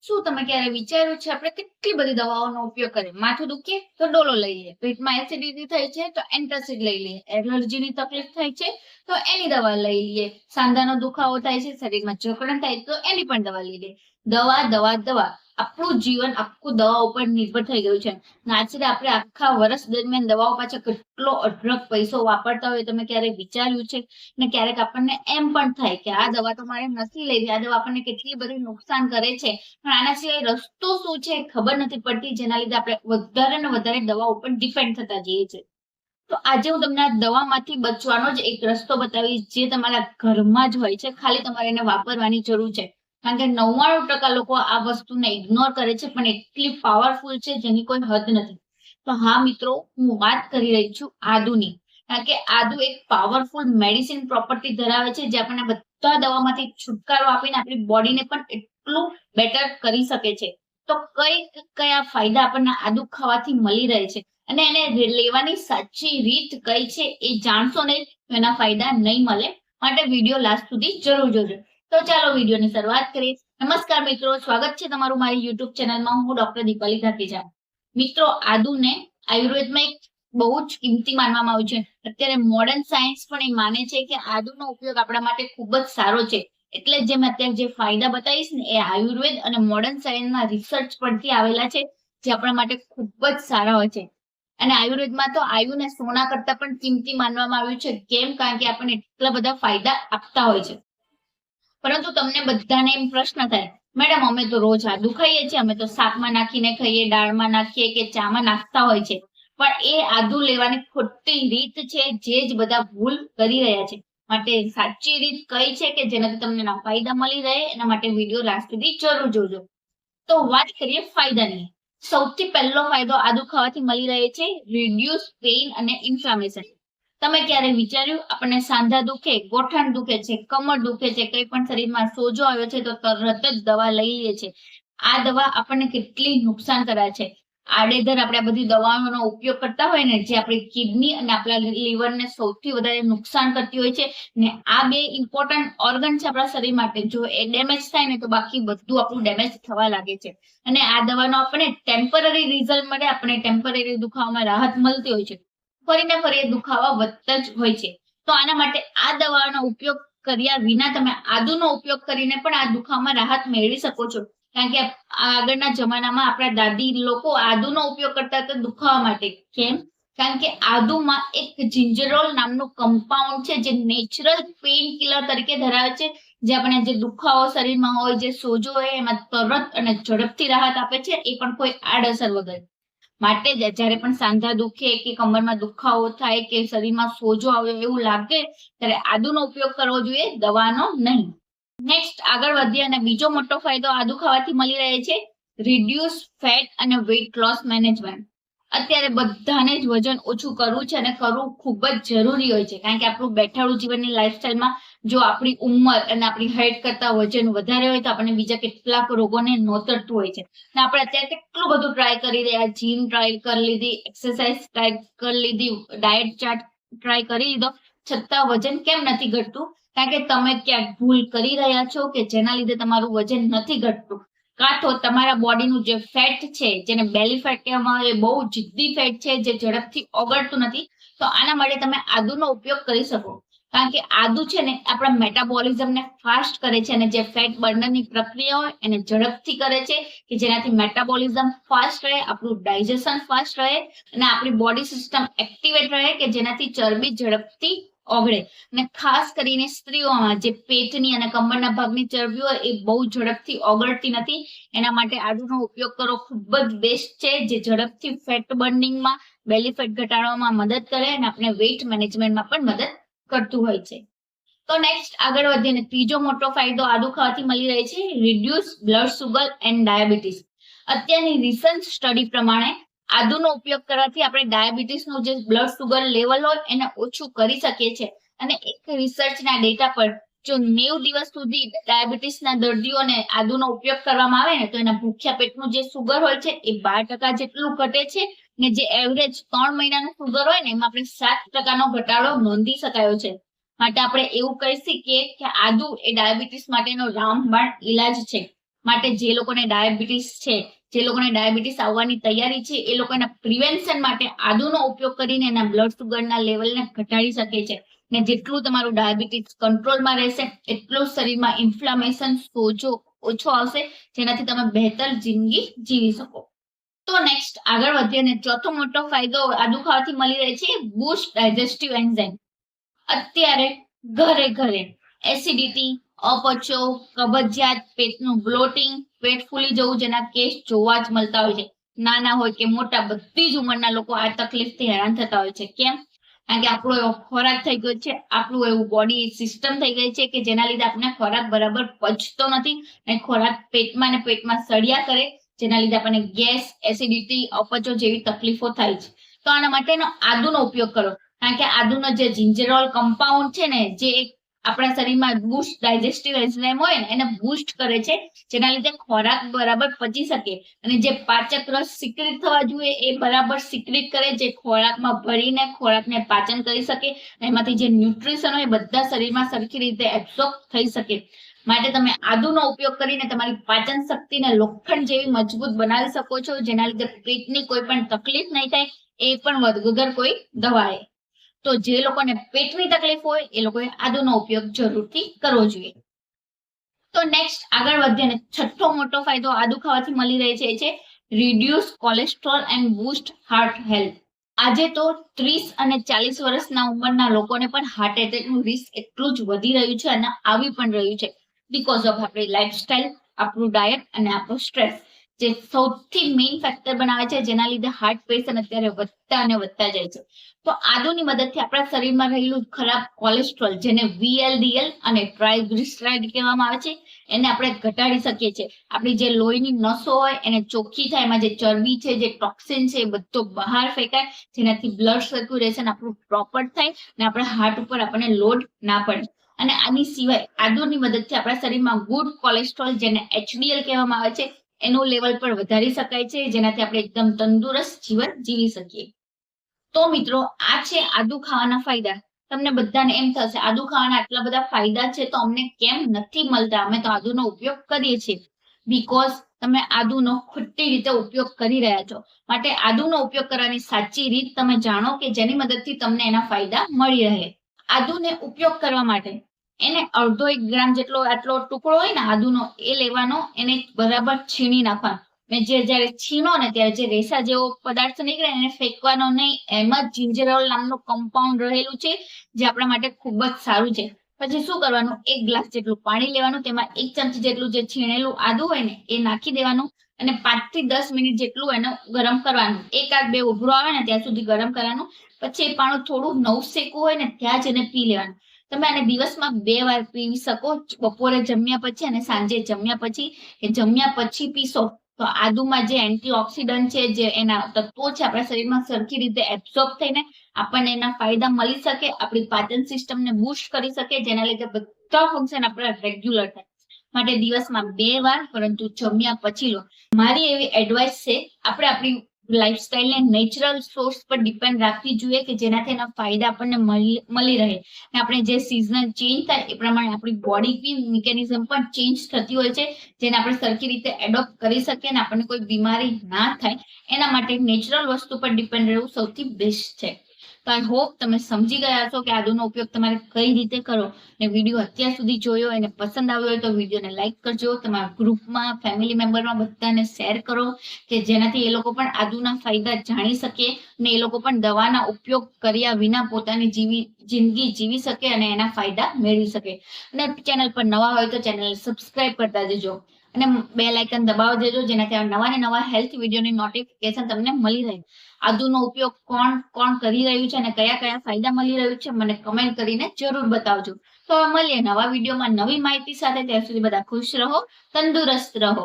શું તમે ક્યારે વિચાર્યું છે આપણે કેટલી બધી દવાઓનો ઉપયોગ કરીએ? માથું દુખે તો ડોલો લઈ લઈએ, પેટમાં એસિડિટી થઈ છે તો એન્ટાસિડ લઈ લઈએ, એલર્જીની તકલીફ થાય છે તો એની દવા લઈ લઈએ, સાંધાનો દુખાવો થાય છે, શરીરમાં જકડન થાય તો એની પણ દવા લઈ લઈએ. દવા દવા દવા, આપણું જીવન આખું દવા ઉપર નિર્ભર થઈ ગયું છે. નાચરે આપણે આખા વર્ષ દરમિયાન દવાઓ પાછળ કેટલો અઢળક પૈસો વાપરતા હોય તમે ક્યારે વિચાર્યું છે? ને ક્યારેક આપણને એમ પણ થાય કે આ દવા તો મારે નથી લેવી, આ દવા આપણને કેટલી બધી નુકસાન કરે છે, પણ આના સિવાય રસ્તો શું છે ખબર નથી પડતી, જેના લીધે આપણે વધારે ને વધારે દવા ઉપર ડિપેન્ડ થતા જઈએ છીએ. તો આજે હું તમને આ દવામાંથી બચવાનો જ એક રસ્તો બતાવીશ, જે તમારા ઘરમાં જ હોય છે, ખાલી તમારે એને વાપરવાની જરૂર છે. કારણ કે 99% લોકો આ વસ્તુને ઇગ્નોર કરે છે, પણ એટલી પાવરફુલ છે જેની કોઈ હદ નથી. તો હા મિત્રો, હું વાત કરી રહી છું આદુની. કારણ કે આદુ એક પાવરફુલ મેડિસિન પ્રોપર્ટી ધરાવે છે, જે આપણને બધા દવામાંથી છુટકારો આપીને આપણી બોડીને પણ એટલું બેટર કરી શકે છે. તો કયા ફાયદા આપણને આદુ ખાવાથી મળી રહે છે અને એને લેવાની સાચી રીત કઈ છે એ જાણશો નહીં તો એના ફાયદા નહીં મળે. માટે વિડીયો લાસ્ટ સુધી જરૂર જોજો. તો ચાલો વિડીયોની શરૂઆત કરીએ. નમસ્કાર મિત્રો, સ્વાગત છે તમારું મારી યુટ્યુબ ચેનલમાં. હું ડોક્ટર દીપાલી ધાતીજા. મિત્રો, આદુને આયુર્વેદમાં એક બહુ જ કિંમતી માનવામાં આવ્યું છે. અત્યારે મોડર્ન સાયન્સ પણ એ માને છે કે આદુનો ઉપયોગ આપણા માટે ખૂબ જ સારો છે. એટલે જે મેં અત્યારે જે ફાયદા બતાવીશ ને એ આયુર્વેદ અને મોડર્ન સાયન્સના રિસર્ચ પરથી આવેલા છે, જે આપણા માટે ખૂબ જ સારા હોય છે. અને આયુર્વેદમાં તો આયુને સોના કરતા પણ કિંમતી માનવામાં આવ્યું છે. કેમ? કારણ કે આપણને એટલા બધા ફાયદા આપતા હોય છે. પરંતુ તમને બધાને એમ પ્રશ્ન થાય, મેડમ અમે તો રોજ આદુ ખાઈએ છીએ, અમે તો શાકમાં નાખીને ખાઈએ, દાળમાં નાખીએ કે ચામાં નાખતા હોય છે, પણ એ આદુ લેવાની ખોટી રીત છે, જે જ બધા ભૂલ કરી રહ્યા છે. માટે સાચી રીત કઈ છે કે જેનાથી તમને ફાયદા મળી રહે, એના માટે વિડીયો લાસ્ટ સુધી જરૂર જોજો. તો વાત કરીએ ફાયદાની. સૌથી પહેલો ફાયદો આદુ ખાવાથી મળી રહે છે રિડ્યુસ પેઇન અને ઇન્ફ્લામેશન. તમે ક્યારે વિચાર્યું, આપણને સાંધા દુખે, ગોઠણ દુખે છે, કમર દુખે છે, કઈ પણ શરીરમાં સોજો આવ્યો છે તો તરત જ દવા લઈ લઈએ છે. આ દવા આપણને કેટલી નુકસાન કરે છે. આડેધડ આપણે આ બધી દવાઓનો ઉપયોગ કરતા હોય ને, જે આપણી કિડની અને આપણા લીવરને સૌથી વધારે નુકસાન કરતી હોય છે. ને આ બે ઇમ્પોર્ટન્ટ ઓર્ગન છે આપણા શરીર માટે. જો એ ડેમેજ થાય ને તો બાકી બધું આપણું ડેમેજ થવા લાગે છે. અને આ દવાનો આપણને ટેમ્પરરી રિઝલ્ટ મળે, આપણે ટેમ્પરરી દુખાવામાં રાહત મળતી હોય છે. ફરીને ફરી દુખાવા વધતા જ હોય છે. તો આના માટે આ દવાનો ઉપયોગ કર્યા વિના તમે આદુનો ઉપયોગ કરીને પણ આ દુખાવામાં રાહત મેળવી શકો છો. કારણ કે આગળના જમાનામાં આપણા દાદી લોકો આદુનો ઉપયોગ કરતા હતા દુખાવા માટે. કેમ? કારણ કે આદુમાં એક જિંજરોલ નામનું કમ્પાઉન્ડ છે, જે નેચરલ પેઇન કિલર તરીકે ધરાવે છે, જે આપણે જે દુખાવો શરીરમાં હોય, જે સોજો હોય, એમાં તરત અને ઝડપથી રાહત આપે છે, એ પણ કોઈ આડઅસર વગર. માટે જ્યારે પણ સાંધા દુખે કે કમરમાં દુખાવો થાય કે શરીરમાં સોજો આવે એવું લાગે, ત્યારે આદુનો ઉપયોગ કરવો જોઈએ, દવાનો નહીં. નેક્સ્ટ આગળ વધીએ અને બીજો મોટો ફાયદો આદુ ખાવાથી મળી રહે છે રિડ્યુસ ફેટ અને વેઇટ લોસ મેનેજમેન્ટ. અત્યારે બધાને જ વજન ઓછું કરવું છે અને કરવું ખૂબ જ જરૂરી હોય છે. કારણ કે આપણું બેઠાડું જીવનની લાઈફસ્ટાઈલમાં જો આપણી ઉંમર અને આપણી હાઈટ કરતા વજન વધારે હોય તો આપણને બીજા કેટલાક રોગોને નોતરતું હોય છે. ને આપણે અત્યારે કેટલું બધું ટ્રાય કરી રહ્યા, જીમ ટ્રાય કરી લીધી, એક્સરસાઇઝ ટ્રાય કરી લીધી, ડાયટ ચાર્ટ ટ્રાય કરી લીધો, છતાં વજન કેમ નથી ઘટતું? કારણ કે તમે ક્યાંક ભૂલ કરી રહ્યા છો કે જેના લીધે તમારું વજન નથી ઘટતું. કાં તો તમારા બોડીનું જે ફેટ છે, જેને બેલી ફેટ કહેવામાં આવે, એ બહુ જિદ્દી ફેટ છે, જે ઝડપથી ઓગળતું નથી. તો આના માટે તમે આદુનો ઉપયોગ કરી શકો. કારણ કે આદુ છે ને આપણા મેટાબોલિઝમને ફાસ્ટ કરે છે, અને જે ફેટ બર્નરની પ્રક્રિયા હોય એને ઝડપથી કરે છે, કે જેનાથી મેટાબોલિઝમ ફાસ્ટ રહે, આપણું ડાયજેશન ફાસ્ટ રહે અને આપણી બોડી સિસ્ટમ એક્ટિવેટ રહે, કે જેનાથી ચરબી ઝડપથી ઓગળે. અને ખાસ કરીને સ્ત્રીઓમાં જે પેટની અને કમરના ભાગની ચરબી હોય એ બહુ ઝડપથી ઓગળતી નથી. એના માટે આદુનો ઉપયોગ કરવો ખૂબ જ બેસ્ટ છે, જે ઝડપથી ફેટ બર્નિંગમાં, બેલી ફેટ ઘટાડવામાં મદદ કરે અને આપણે વેઇટ મેનેજમેન્ટમાં પણ મદદ કરતું હોય છે. તો નેક્સ્ટ આગળ વધીને ત્રીજો મોટો ફાયદો આદુ ખાવાથી મળી રહે છે reduce blood sugar and diabetes. અત્યારની રિસર્ચ સ્ટડી પ્રમાણે આદુનો ઉપયોગ કરવાથી આપણે ડાયાબિટીસનું જે બ્લડ સુગર લેવલ હોય એને ઓછું કરી શકીએ છીએ. અને એક રિસર્ચના ડેટા પર જો 90 દિવસ સુધી ડાયાબિટીસના દર્દીઓને આદુનો ઉપયોગ કરવામાં આવે ને, તો એના ભૂખ્યા પેટનું જે સુગર હોય છે એ 12% જેટલું ઘટે છે. ને જે એવરેજ 3 મહિનાનું સુગર હોય ને, એમાં આપણે 7% ઘટાડો નોંધી શકાયો છે. માટે આપણે એવું કહી શકીએ કે આદુ એ ડાયાબિટીસ માટેનો રામબાણ ઈલાજ છે. માટે જે લોકોને ડાયાબિટીસ છે, જે લોકોને ડાયાબિટીસ આવવાની તૈયારી છે, એ લોકોના પ્રિવેન્શન માટે આદુનો ઉપયોગ કરીને એના બ્લડ સુગરના લેવલને ઘટાડી શકે છે. ને જેટલું તમારું ડાયાબિટીસ કંટ્રોલમાં રહેશે એટલું શરીરમાં ઇન્ફ્લામેશન, સોજો ઓછો આવશે, જેનાથી તમે બહેતર જિંદગી જીવી શકો. તો નેક્સ્ટ આગળ વધીએ અને ચોથો મોટો ફાયદો આદુ ખાવાથી મળી રહે છે બૂસ્ટ ડાયજેસ્ટિવ એન્ઝાઇમ. અત્યારે ઘરે ઘરે એસિડિટી, અપચો, કબજિયાત, પેટનું બ્લોટિંગ, પેટ ફૂલી જવું જેના કેસ જોવા જ મળતા હોય છે. નાના હોય કે મોટા બધી જ ઉંમરના લોકો આ તકલીફથી હેરાન થતા હોય છે. કેમ? કારણ કે આપણો એવો ખોરાક થઈ ગયો છે, આપણું એવું બોડી સિસ્ટમ થઈ ગઈ છે કે જેના લીધે આપણે ખોરાક બરાબર પચતો નથી અને ખોરાક પેટમાં ને પેટમાં સળિયા કરે, જેના લીધે આપણને ગેસ, એસિડિટી, અપચો જેવી તકલીફો થાય છે. તો આના માટેનો આદુનો ઉપયોગ કરો, કારણ કે આદુનો જે જિંજેરોલ કમ્પાઉન્ડ છે ને, જે આપણા શરીરમાં બૂસ્ટ ડાયજેસ્ટિવ એન્ઝાઇમ હોય ને એને બૂસ્ટ કરે છે, જેના લીધે ખોરાક બરાબર પચી શકે અને જે પાચક રસ સિક્રેટ થવા જોઈએ એ બરાબર સિક્રેટ કરે, જે ખોરાકમાં ભળીને ખોરાકને પાચન કરી શકે, એમાંથી જે ન્યુટ્રિશન હોય બધા શરીરમાં સરખી રીતે એબ્સોર્બ થઈ શકે. માટે તમે આદુનો ઉપયોગ કરીને તમારી પાચન શક્તિને લોખંડ જેવી મજબૂત બનાવી શકો છો, જેના લીધે પેટની કોઈ પણ તકલીફ નહીં થાય, એ પણ વગર કોઈ દવાએ. તો જે લોકોને પેટની તકલીફ હોય એ લોકોએ આદુનો ઉપયોગ જરૂરથી કરવો જોઈએ. તો નેક્સ્ટ આગળ વધીએ અને છઠ્ઠો મોટો ફાયદો આદુ ખાવાથી મળી રહે છે એ છે reduce cholesterol and boost heart health. આજે તો 30 અને 40 વર્ષના ઉંમરના લોકોને પણ હાર્ટ એટેકનું રિસ્ક એટલું જ વધી રહ્યું છે અને આવી પણ રહ્યું છે, બીકોઝ ઓફ આપણી લાઈફસ્ટાઈલ, આપણું ડાયટ અને આપણું સ્ટ્રેસ, જે સૌથી મેઇન ફેક્ટર બનાવે છે, જેના લીધે હાર્ટ પેશન્ટ અત્યારે વધતા અને વધતા જાય છે. તો આદુની મદદથી આપણા શરીરમાં રહેલું ખરાબ કોલેસ્ટ્રોલ, જેને VLDL અને ટ્રાઇગ્લિસરાઇડ કહેવામાં આવે છે, એને આપણે ઘટાડી શકીએ છીએ. આપણી જે લોહીની નસો હોય એને ચોખ્ખી થાય, એમાં જે ચરબી છે, જે ટોક્સિન છે, એ બધો બહાર ફેંકાય, જેનાથી બ્લડ સર્ક્યુલેશન આપણું પ્રોપર થાય અને આપણા હાર્ટ ઉપર આપણને લોડ ના પડે. અને આની સિવાય આદુની મદદથી આપણા શરીરમાં ગુડ કોલેસ્ટ્રોલ, જેને HDL કહેવામાં આવે છે, એનું લેવલ પણ વધારી શકાય છે, જેનાથી આપણે એકદમ તંદુરસ્ત જીવન જીવી શકીએ. તો મિત્રો, આ છે આદુ ખાવાના ફાયદા. તમને બધાને એમ થશે આદુ ખાવાના આટલા બધા ફાયદા છે તો અમને કેમ નથી મળતા, અમે તો આદુનો ઉપયોગ કરીએ છીએ. બીકોઝ તમે આદુનો ખોટી રીતે ઉપયોગ કરી રહ્યા છો. માટે આદુનો ઉપયોગ કરવાની સાચી રીત તમે જાણો કે જેની મદદથી તમને એના ફાયદા મળી રહે. આદુને ઉપયોગ કરવા માટે એને અડધો 1 ગ્રામ જેટલો આટલો ટુકડો હોય ને આદુનો, એ લેવાનો, એને બરાબર છીણી નાખવાનો. જ્યારે છીણો ને ત્યારે જે રેસા જેવો પદાર્થ નીકળે એને ફેંકવાનો નહીં, એમાં જિંજેરોલ નામનું કમ્પાઉન્ડ રહેલું છે, જે આપણા માટે ખૂબ જ સારું છે. પછી શું કરવાનું, 1 ગ્લાસ જેટલું પાણી લેવાનું, તેમાં 1 ચમચી જેટલું જે છીણેલું આદુ હોય ને એ નાખી દેવાનું અને 5 થી 10 મિનિટ જેટલું એને ગરમ કરવાનું. 1 આદ 2 ઉભરો આવે ને ત્યાં સુધી ગરમ કરવાનું. પછી એ પાણી થોડું નવસેકું હોય ને ત્યાં જ એને પી લેવાનું. તમે આને દિવસમાં 2 વાર પી શકો, બપોરે જમ્યા પછી અને સાંજે જમ્યા પછી. કે જમ્યા પછી પીશો તો આદુમાં જે એન્ટીઓક્સિડન્ટ છે, જે એના તત્વો છે, આપણા શરીરમાં સરખી રીતે એબ્સોર્બ થઈને આપણને એના ફાયદા મળી શકે, આપણી પાચન સિસ્ટમને બૂસ્ટ કરી શકે, જેના લીધે બધા ફંક્શન આપણા રેગ્યુલર થાય. માટે દિવસમાં 2 વાર, પરંતુ જમ્યા પછી લો. મારી એવી એડવાઇસ છે, આપણે આપણી લાઈફસ્ટાઈલને નેચરલ સોર્સ પર ડિપેન્ડ રાખવી જોઈએ કે જેનાથી એના ફાયદા આપણને મળી રહે. અને આપણે જે સિઝનલ ચેન્જ થાય એ પ્રમાણે આપણી બોડી બી મિકેનિઝમ પણ ચેન્જ થતી હોય છે, જેને આપણે સરખી રીતે એડોપ્ટ કરી શકીએ અને આપણને કોઈ બીમારી ના થાય. એના માટે નેચરલ વસ્તુ પર ડિપેન્ડ રહેવું સૌથી બેસ્ટ છે. તો આઈ હોપ તમે સમજી ગયા છો કે આદુનો ઉપયોગ તમારે કઈ રીતે કરો. અને વિડીયો અત્યાર સુધી જોયો અને પસંદ આવ્યો હોય તો વિડીયોને લાઈક કરજો, તમારા ગ્રુપમાં, ફેમિલી મેમ્બરમાં બધાને શેર કરો, કે જેનાથી એ લોકો પણ આદુના ફાયદા જાણી શકે અને એ લોકો પણ દવાના ઉપયોગ કર્યા વિના પોતાની જિંદગી જીવી શકે અને એના ફાયદા મેળવી શકે. અને ચેનલ પર નવા હોય તો ચેનલ સબસ્ક્રાઇબ કરતા જજો અને બેલ આઇકન દબાવી દેજો, જેનાથી નવા ને નવા હેલ્થ વિડીયોની નોટિફિકેશન તમને મળી રહે. આદુનો ઉપયોગ કોણ કરી રહ્યું છે અને કયા કયા ફાયદા મળી રહ્યું છે મને કમેન્ટ કરીને જરૂર બતાવજો. તો મળીએ નવા વિડીયોમાં નવી માહિતી સાથે. ત્યાં સુધી બધા ખુશ રહો, તંદુરસ્ત રહો.